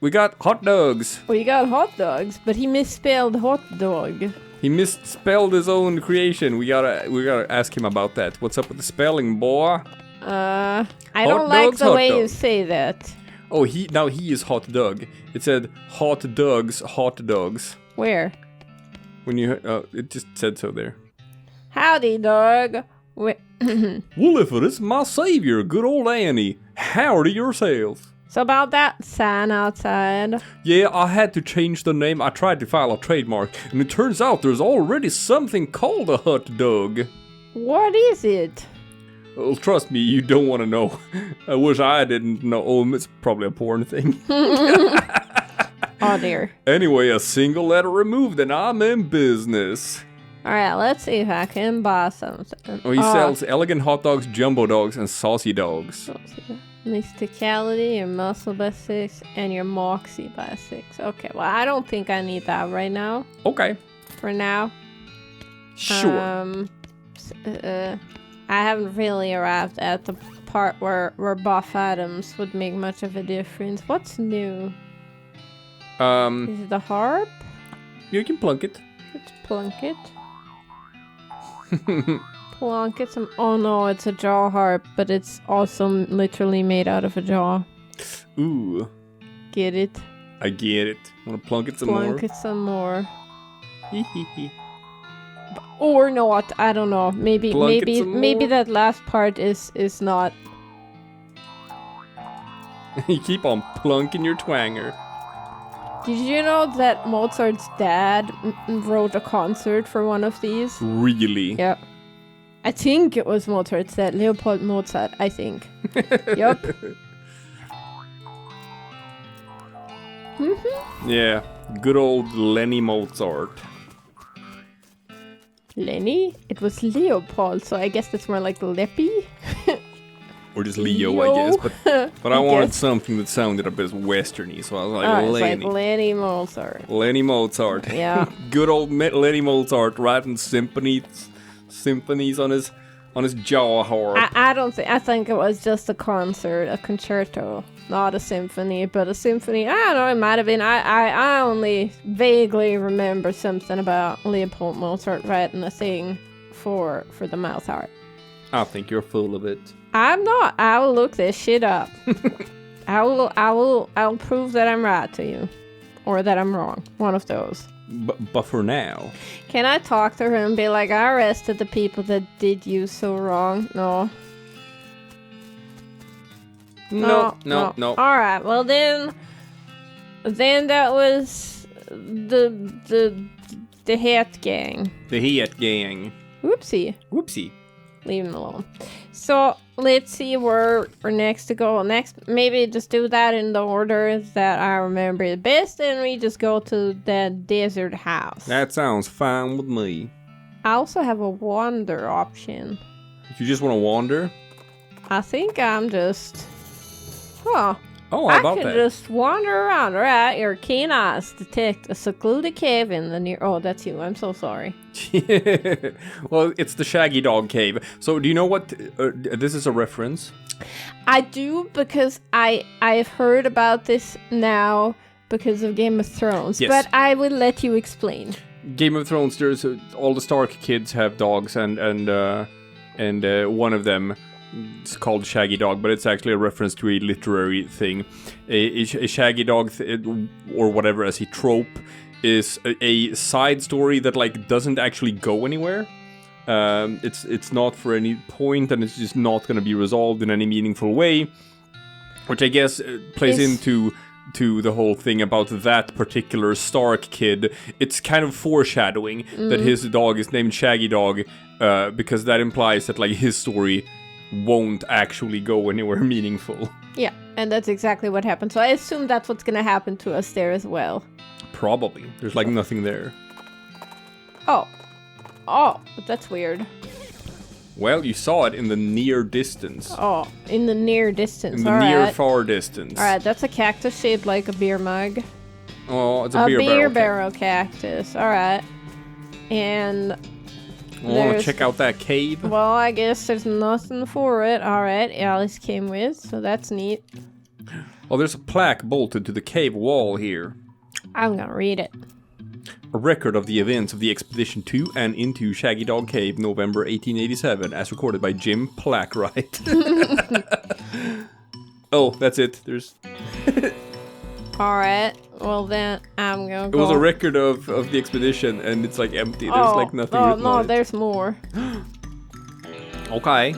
We got hot dogs. We got hot dogs, but he misspelled hot dog. He misspelled his own creation. We gotta ask him about that. What's up with the spelling, boy? I don't like the way you say that. Oh, he is hot dog. It said hot dogs. Where? When you it just said so there. Howdy, dog. Wolford, it's my savior, good old Annie. Howdy yourself. So about that sign outside. Yeah, I had to change the name. I tried to file a trademark, and it turns out there's already something called a hot dog. What is it? Well, trust me, you don't want to know. I wish I didn't know. Oh, it's probably a porn thing. Oh, dear. Anyway, a single letter removed, and I'm in business. Alright, let's see if I can buy something. Oh, he sells elegant hot dogs, jumbo dogs, and saucy dogs. Mysticality, your muscle by 6, and your moxie by 6. Okay, well, I don't think I need that right now. Okay. For now. Sure. I haven't really arrived at the part where buff items would make much of a difference. What's new? Is it the harp? You can plunk it. Let's plunk it. Plunk it some. Oh no, it's a jaw harp, but it's also literally made out of a jaw. Ooh. Get it? I get it. Wanna plunk it some more? Plunk it some more. Or not, I don't know. Maybe that last part is not. You keep on plunking your twanger. Did you know that Mozart's dad wrote a concert for one of these? Really? Yeah. I think it was Mozart's dad, Leopold Mozart, I think. Yup. Yeah, good old Lenny Mozart. Lenny? It was Leopold, so I guess that's more like Leppy. Or just Leo, I guess. But I wanted something that sounded a bit westerny, so I was like, Lenny. It's like Lenny Mozart. Lenny Mozart. Yeah. Good old Lenny Mozart writing symphonies on his jaw harp. I think it was just a concert, a concerto, not a symphony, but a symphony. I don't know, it might have been. I only vaguely remember something about Leopold Mozart writing a thing for the mouth harp. I think you're full of it. I'm not. I will look this shit up. I'll prove that I'm right to you. Or that I'm wrong. One of those. But for now. Can I talk to her and be like, I arrested the people that did you so wrong? No. No. Alright, well then that was the hat gang. The hat gang. Whoopsie. Leave him alone. So let's see where we're next to go. Next, maybe just do that in the order that I remember the best, and we just go to the desert house. That sounds fine with me. I also have a wander option. You just want to wander? I think I'm just... Oh, how about that? I can just wander around. Alright, your keen eyes detect a secluded cave in the near... Oh, that's you. I'm so sorry. Well, it's the Shaggy Dog Cave. So, do you know what... this is a reference? I do, because I've heard about this now because of Game of Thrones. Yes. But I will let you explain. Game of Thrones, there's... all the Stark kids have dogs, and one of them... It's called Shaggy Dog, but it's actually a reference to a literary thing. A Shaggy Dog, or whatever as a trope, is a side story that like doesn't actually go anywhere. It's not for any point, and it's just not going to be resolved in any meaningful way, which I guess plays into the whole thing about that particular Stark kid. It's kind of foreshadowing that his dog is named Shaggy Dog, because that implies that like his story won't actually go anywhere meaningful. Yeah, and that's exactly what happened. So I assume that's what's gonna happen to us there as well. Probably. There's like nothing there. Oh, but that's weird. Well, you saw it in the near distance. Oh, in the near distance. In the near far distance. Alright, that's a cactus shaped like a beer mug. Oh, it's a beer barrel cactus. Alright. And... I want to check out that cave. Well, I guess there's nothing for it. Alright, Alice came with, so that's neat. Oh, there's a plaque bolted to the cave wall here. I'm gonna read it. A record of the events of the expedition to and into Shaggy Dog Cave, November 1887, as recorded by Jim Plackwright. Oh, that's it. There's... Alright, well then I'm gonna go... It was a record of the expedition, and it's like empty. There's like nothing written on it. There's more. Okay.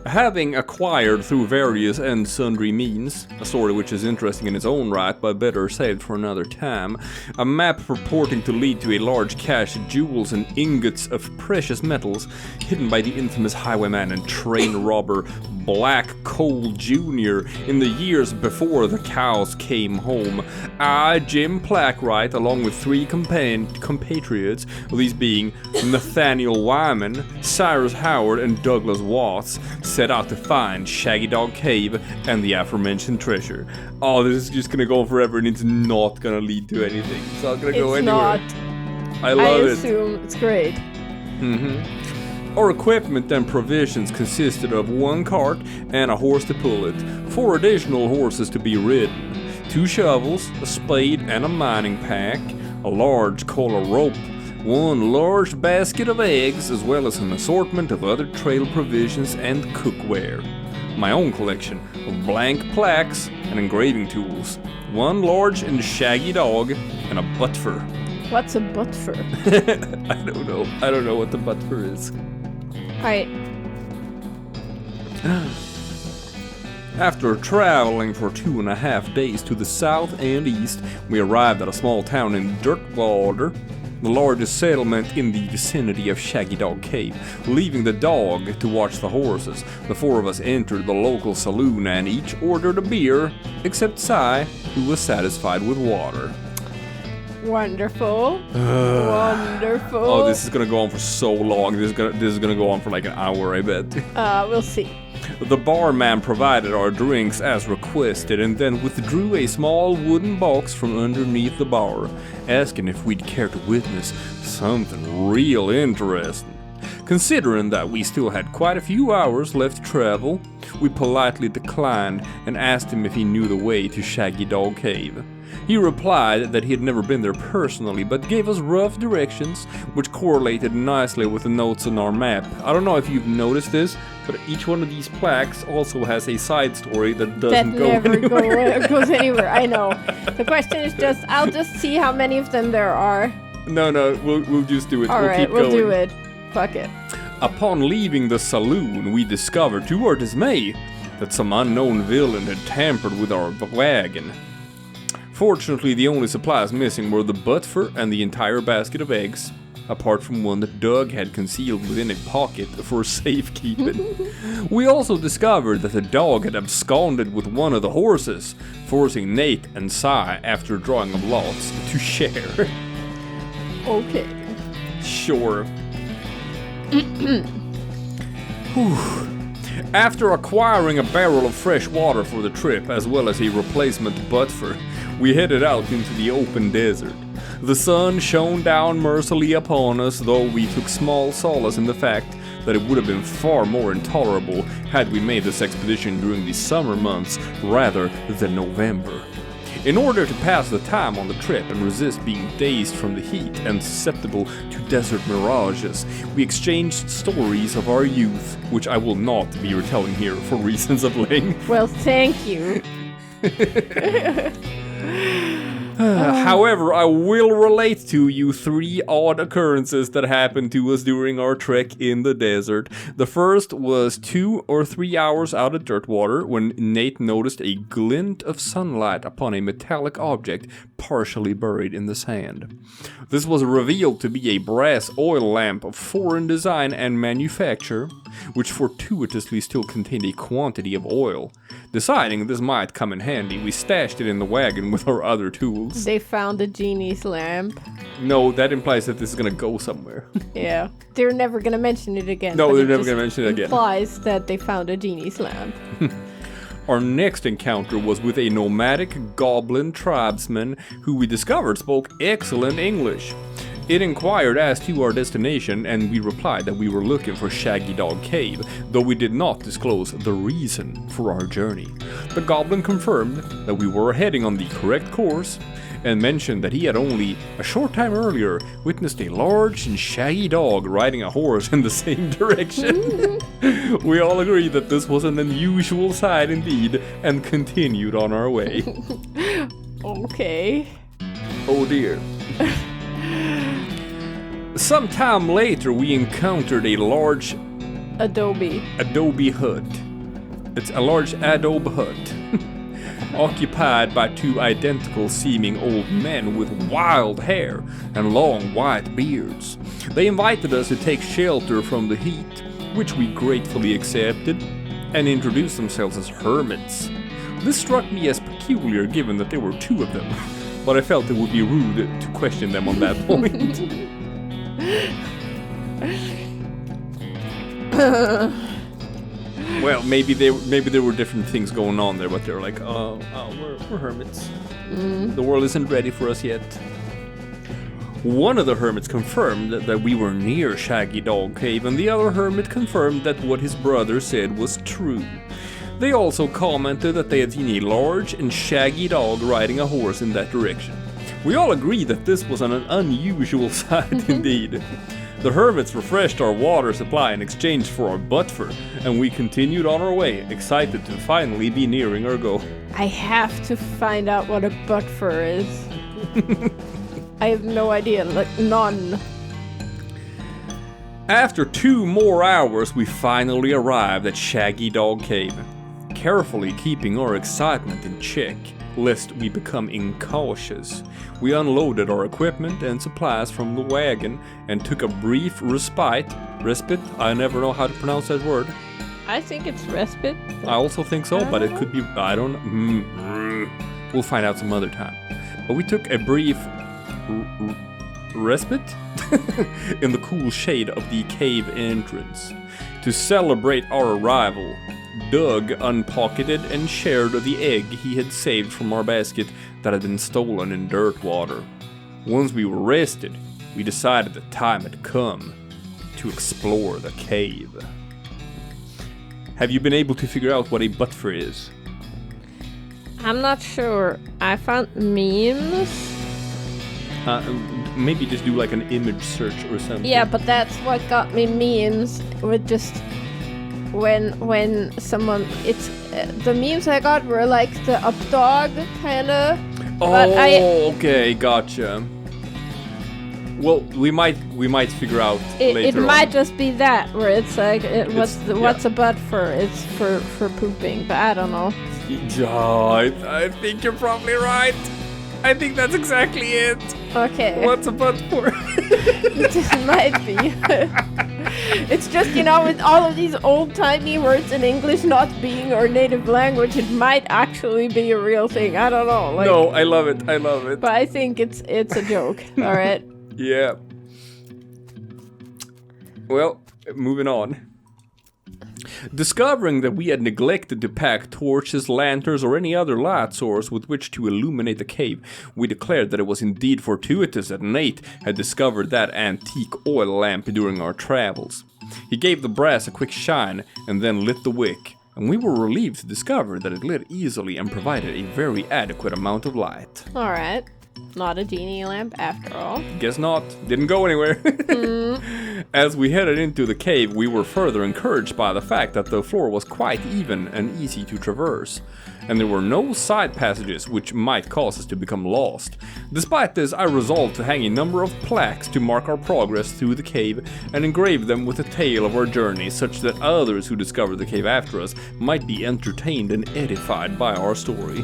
Having acquired through various and sundry means, a story which is interesting in its own right but better saved for another time, a map purporting to lead to a large cache of jewels and ingots of precious metals hidden by the infamous highwayman and train robber Black Cole Jr. in the years before the cows came home. I, Jim Plackwright, along with 3 compatriots, these being Nathaniel Wyman, Cyrus Howard, and Douglas Watts, set out to find Shaggy Dog Cave and the aforementioned treasure. Oh, this is just gonna go on forever and it's not gonna lead to anything. It's not gonna go anywhere. It's not. I love it. I assume it's great. Our equipment and provisions consisted of 1 cart and a horse to pull it, 4 additional horses to be ridden, 2 shovels, a spade and a mining pack, a large coil of rope, 1 large basket of eggs, as well as an assortment of other trail provisions and cookware. My own collection of blank plaques and engraving tools, 1 large and shaggy dog, and a Buttfor. What's a Buttfor? I don't know. I don't know what the Buttfor is. Alright. After traveling for 2.5 days to the south and east, we arrived at a small town in Dirtwater, the largest settlement in the vicinity of Shaggy Dog Cave. Leaving the dog to watch the horses, the 4 of us entered the local saloon and each ordered a beer, except Cy, who was satisfied with water. Wonderful. Wonderful. Oh, this is gonna go on for so long. This is gonna go on for like an hour, I bet. We'll see. The barman provided our drinks as requested and then withdrew a small wooden box from underneath the bar, asking if we'd care to witness something real interesting. Considering that we still had quite a few hours left to travel, we politely declined and asked him if he knew the way to Shaggy Dog Cave. He replied that he had never been there personally, but gave us rough directions, which correlated nicely with the notes on our map. I don't know if you've noticed this, but each one of these plaques also has a side story that doesn't go anywhere. Goes anywhere. I know. The question is just, I'll just see how many of them there are. No, we'll just do it. Alright, we'll do it. Fuck it. Upon leaving the saloon, we discovered, to our dismay, that some unknown villain had tampered with our wagon. Fortunately, the only supplies missing were the Buttfor and the entire basket of eggs, apart from one that Doug had concealed within a pocket for safekeeping. We also discovered that the dog had absconded with one of the horses, forcing Nate and Cy, after drawing of lots, to share. Okay. Sure. After acquiring a barrel of fresh water for the trip, as well as a replacement Buttfor, we headed out into the open desert. The sun shone down mercilessly upon us, though we took small solace in the fact that it would have been far more intolerable had we made this expedition during the summer months rather than November. In order to pass the time on the trip and resist being dazed from the heat and susceptible to desert mirages, we exchanged stories of our youth, which I will not be retelling here for reasons of length. Well, thank you. However, I will relate to you 3 odd occurrences that happened to us during our trek in the desert. The first was 2 or 3 hours out of Dirtwater when Nate noticed a glint of sunlight upon a metallic object partially buried in the sand. This was revealed to be a brass oil lamp of foreign design and manufacture, which fortuitously still contained a quantity of oil. Deciding this might come in handy, we stashed it in the wagon with our other tools. They found a genie's lamp. No, that implies that this is gonna go somewhere. Yeah. They're never gonna mention it again. No, they're never gonna mention it again. Implies that they found a genie's lamp. Our next encounter was with a nomadic goblin tribesman who we discovered spoke excellent English. It inquired as to our destination, and we replied that we were looking for Shaggy Dog Cave, though we did not disclose the reason for our journey. The goblin confirmed that we were heading on the correct course, and mentioned that he had only a short time earlier witnessed a large and shaggy dog riding a horse in the same direction. We all agreed that this was an unusual sight indeed, and continued on our way. Okay. Oh dear. Sometime later we encountered a large Adobe hut. It's a large adobe hut. Occupied by two identical seeming old men with wild hair and long white beards. They invited us to take shelter from the heat, which we gratefully accepted, and introduced themselves as hermits. This struck me as peculiar given that there were two of them, but I felt it would be rude to question them on that point. Well, maybe there were different things going on there, but they're like, we're hermits. The world isn't ready for us yet. One of the hermits confirmed that we were near Shaggy Dog Cave, and the other hermit confirmed that what his brother said was true. They also commented that they had seen a large and shaggy dog riding a horse in that direction. We all agreed that this was an unusual sight indeed. The hermits refreshed our water supply in exchange for our Buttfor, and we continued on our way, excited to finally be nearing our goal. I have to find out what a Buttfor is. I have no idea, like none. After 2 more hours, we finally arrived at Shaggy Dog Cave, carefully keeping our excitement in check, lest we become incautious. We unloaded our equipment and supplies from the wagon and took a brief respite, I never know how to pronounce that word. I think it's respite. I also think so, but it could be, I don't know. We'll find out some other time. But we took a brief respite in the cool shade of the cave entrance. To celebrate our arrival, Doug unpocketed and shared the egg he had saved from our basket that had been stolen in Dirtwater. Once we were rested, we decided the time had come to explore the cave. Have you been able to figure out what a Buttfor is? I'm not sure. I found memes. Maybe just do like an image search or something. Yeah, but that's what got me memes with just when someone the memes I got were like the up dog kind of. Oh, okay, gotcha. Well, we might figure out later. It might just be that where it's like what's a Buttfor? It's for pooping, but I don't know. I think you're probably right. I think that's exactly it. Okay. What's a Buttfor? It just might be. It's just, with all of these old-timey words in English not being our native language, it might actually be a real thing. I don't know. No, I love it. But I think it's a joke. All right. Yeah. Well, moving on. Discovering that we had neglected to pack torches, lanterns, or any other light source with which to illuminate the cave, we declared that it was indeed fortuitous that Nate had discovered that antique oil lamp during our travels. He gave the brass a quick shine and then lit the wick, and we were relieved to discover that it lit easily and provided a very adequate amount of light. Alright. Not a genie lamp after all. Guess not. Didn't go anywhere. As we headed into the cave, we were further encouraged by the fact that the floor was quite even and easy to traverse, and there were no side passages which might cause us to become lost. Despite this, I resolved to hang a number of plaques to mark our progress through the cave and engrave them with a tale of our journey, such that others who discovered the cave after us might be entertained and edified by our story.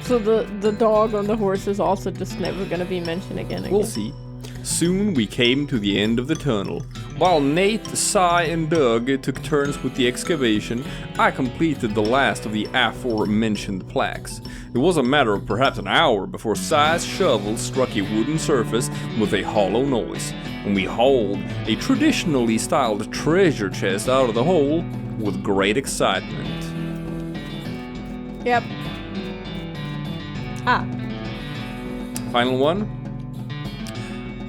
So the dog on the horse is also just never gonna be mentioned again, I guess. We'll see. Soon we came to the end of the tunnel. While Nate, Cy, and Doug took turns with the excavation, I completed the last of the aforementioned plaques. It was a matter of perhaps an hour before Cy's shovel struck a wooden surface with a hollow noise, and we hauled a traditionally styled treasure chest out of the hole with great excitement. Yep. Final one.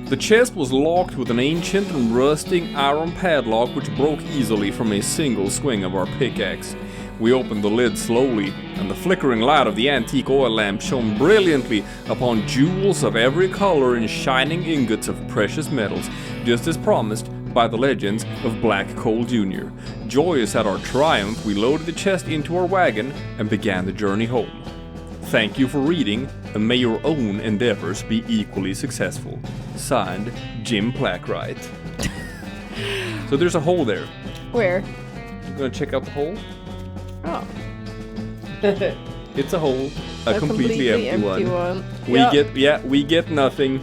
The chest was locked with an ancient and rusting iron padlock which broke easily from a single swing of our pickaxe. We opened the lid slowly, and the flickering light of the antique oil lamp shone brilliantly upon jewels of every color and shining ingots of precious metals, just as promised by the legends of Black Coal Jr. Joyous at our triumph, we loaded the chest into our wagon and began the journey home. Thank you for reading, and may your own endeavors be equally successful. Signed, Jim Plackwright. So there's a hole there. Where? You gonna check out the hole? Oh. It's a hole, a completely empty one. Yep. We get nothing.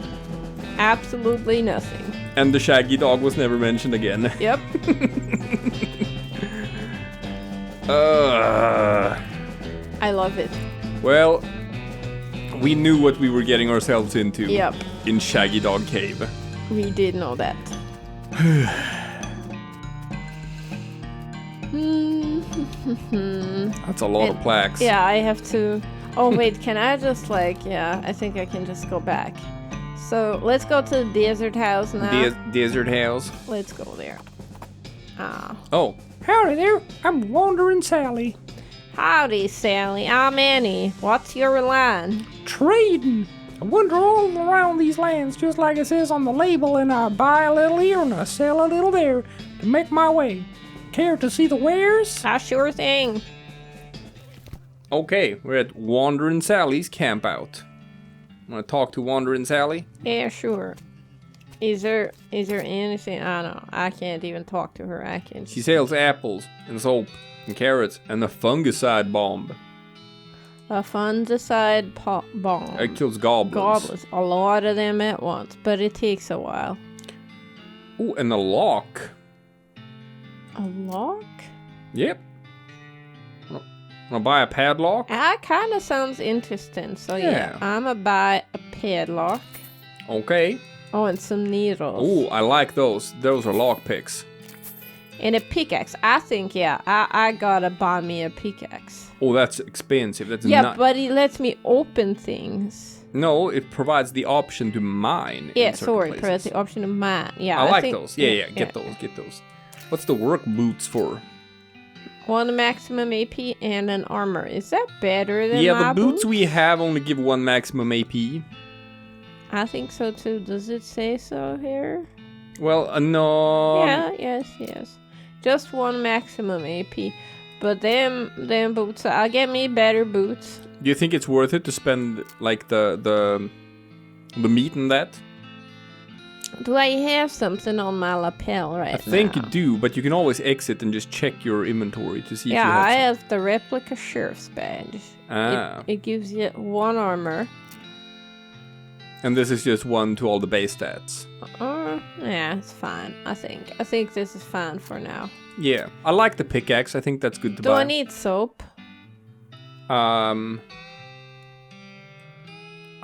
Absolutely nothing. And the shaggy dog was never mentioned again. Yep. I love it. Well, we knew what we were getting ourselves into. Yep. In Shaggy Dog Cave. We did know that. That's a lot of plaques. Yeah, I have to... Oh, wait, can I just, yeah, I think I can just go back. So, let's go to the desert house now. Desert house? Let's go there. Oh. Howdy there, I'm Wandering Sally. Howdy, Sally. I'm Annie. What's your line? Trading. I wander all around these lands just like it says on the label, and I buy a little here and I sell a little there to make my way. Care to see the wares? Sure thing. Okay, we're at Wandering Sally's campout. Want to talk to Wandering Sally? Yeah, sure. Is there anything? I don't know. I can't even talk to her. I can't. She sells apples and soap and carrots and a fungicide bomb. A fungicide bomb. It kills goblins. Goblins. A lot of them at once, but it takes a while. Ooh, and a lock. A lock? Yep. Wanna buy a padlock? That kind of sounds interesting. So yeah, I'ma buy a padlock. Okay. Oh, and some needles. Ooh, I like those. Those are lock picks. And a pickaxe. I think, yeah, I gotta buy me a pickaxe. Oh, that's expensive. That's yeah, but it lets me open things. No, it provides the option to mine. Yeah, sorry, provides the option to mine. Yeah, I like those. Yeah, get those. What's the work boots for? 1 maximum AP and an armor. Is that better than my the boots we have only give 1 maximum AP. I think so too. Does it say so here? Well, no. Yeah, yes. Just 1 maximum AP. But them boots, I'll get me better boots. Do you think it's worth it to spend like the meat in that? Do I have something on my lapel right now? I think you do, but you can always exit and just check your inventory to see if you have I have the replica sheriff's badge. Ah. It gives you 1 armor. And this is just 1 to all the base stats. Yeah, it's fine. I think this is fine for now. Yeah, I like the pickaxe. I think that's good to buy. Do I need soap? I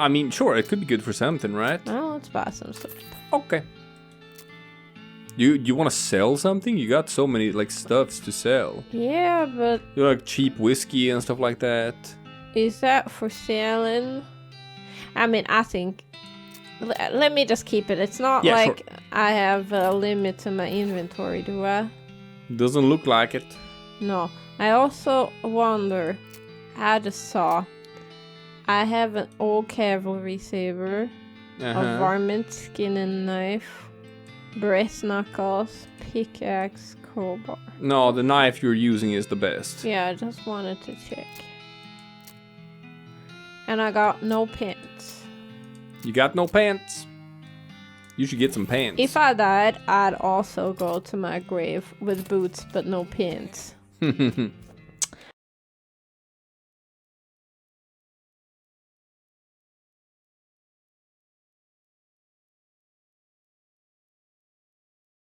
mean, sure, it could be good for something, right? Well, let's buy some soap. Okay. You want to sell something? You got so many like stuffs to sell. Yeah, but You like cheap whiskey and stuff like that. Is that for selling? I mean, I think. Let me just keep it. It's not like sure. I have a limit to my inventory, do I? Doesn't look like it. No. I also wonder. I just saw. I have an old cavalry saber, a varmint skin and knife, breast knuckles, pickaxe, crowbar. No, the knife you're using is the best. Yeah, I just wanted to check. And I got no pants. You got no pants? You should get some pants. If I died, I'd also go to my grave with boots but no pants.